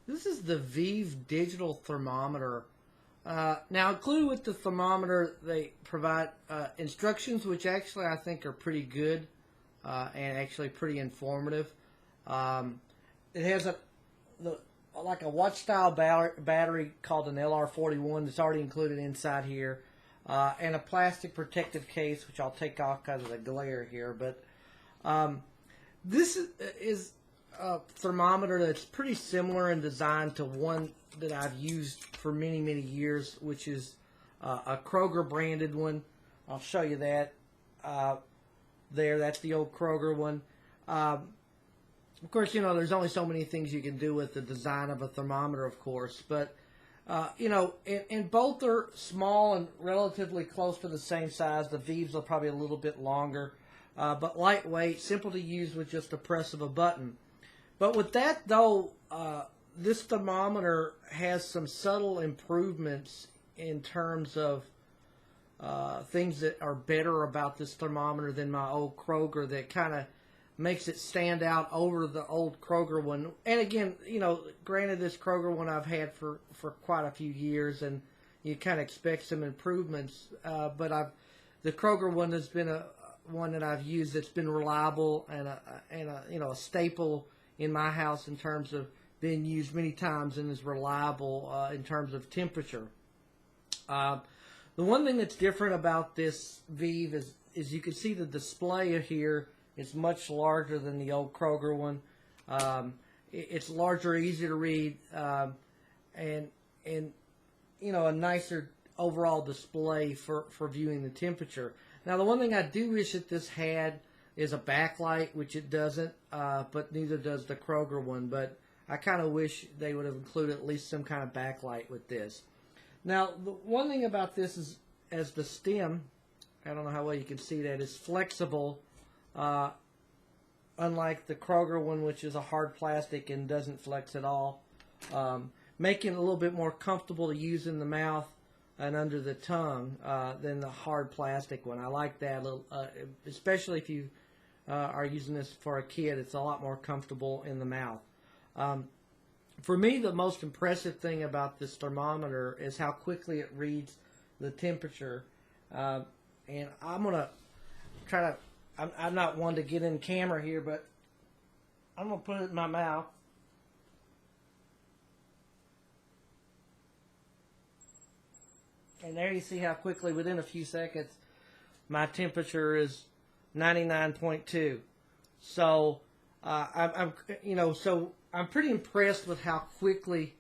This is the Vive digital thermometer. Now, included with the thermometer, they provide instructions, which actually I think are pretty good and actually pretty informative. It has like a watch-style battery called an LR41 that's already included inside here, and a plastic protective case, which I'll take off because of the glare here. But this is a thermometer that's pretty similar in design to one that I've used for many, many years, which is a Kroger branded one. I'll show you that there. That's the old Kroger one. Of course, you know, there's only so many things you can do with the design of a thermometer, of course. But, you know, and both are small and relatively close to the same size. The Vives are probably a little bit longer, but lightweight, simple to use with just the press of a button. But with that, though, this thermometer has some subtle improvements in terms of things that are better about this thermometer than my old Kroger that kind of makes it stand out over the old Kroger one. And again, you know, granted, this Kroger one I've had for quite a few years, and you kind of expect some improvements. But the Kroger one has been one that I've used that's been reliable and a staple in my house in terms of being used many times and is reliable in terms of temperature. The one thing that's different about this Vive is you can see the display here is much larger than the old Kroger one. It's larger, easier to read, and you know, a nicer overall display for viewing the temperature. Now, the one thing I do wish that this had is a backlight, which it doesn't, but neither does the Kroger one. But I kind of wish they would have included at least some kind of backlight with this. Now, the one thing about this is, as the stem, I don't know how well you can see that, is flexible, unlike the Kroger one, which is a hard plastic and doesn't flex at all, making it a little bit more comfortable to use in the mouth and under the tongue than the hard plastic one. I like that, especially if you are using this for a kid. It's a lot more comfortable in the mouth. For me, the most impressive thing about this thermometer is how quickly it reads the temperature. And I'm going to try to, I'm not one to get in camera here, but I'm going to put it in my mouth. And there you see how quickly, within a few seconds, my temperature is 99.2. So I'm pretty impressed with how quickly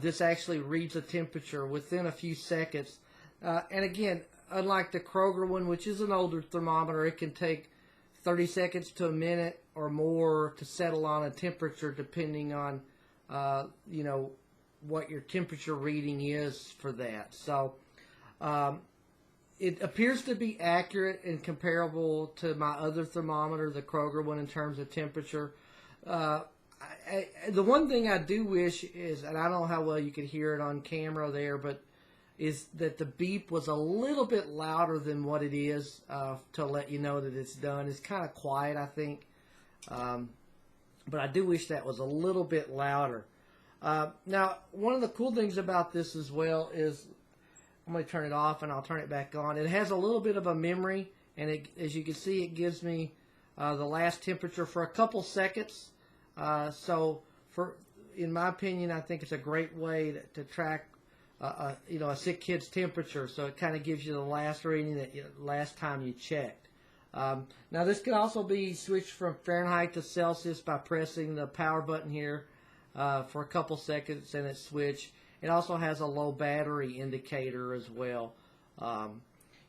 this actually reads a temperature within a few seconds. And again, unlike the Kroger one, which is an older thermometer, it can take 30 seconds to a minute or more to settle on a temperature, depending on you know, what your temperature reading is for that. So it appears to be accurate and comparable to my other thermometer, the Kroger one, in terms of temperature. The one thing I do wish is, and I don't know how well you could hear it on camera there, but is that the beep was a little bit louder than what it is to let you know that it's done. It's kind of quiet, I think, but I do wish that was a little bit louder. Now, one of the cool things about this as well is, I'm going to turn it off and I'll turn it back on. It has a little bit of a memory, and as you can see, it gives me the last temperature for a couple seconds. So, in my opinion, I think it's a great way to track you know, a sick kid's temperature. So it kind of gives you the last reading that last time you checked. Now, this can also be switched from Fahrenheit to Celsius by pressing the power button here for a couple seconds, and it's switched. It also has a low battery indicator as well.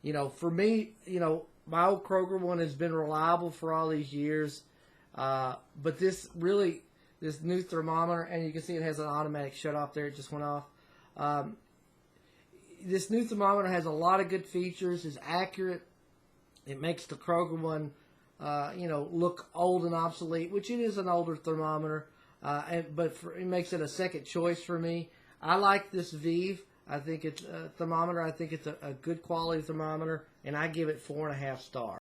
You know, for me, you know, my old Kroger one has been reliable for all these years, but this new thermometer, and you can see it has an automatic shut off there. It just went off. This new thermometer has a lot of good features. It's accurate. It makes the Kroger one, you know, look old and obsolete, which it is an older thermometer. But it makes it a second choice for me. I like this Vive. I think it's a thermometer. I think it's a good quality thermometer, and I give it 4.5 stars.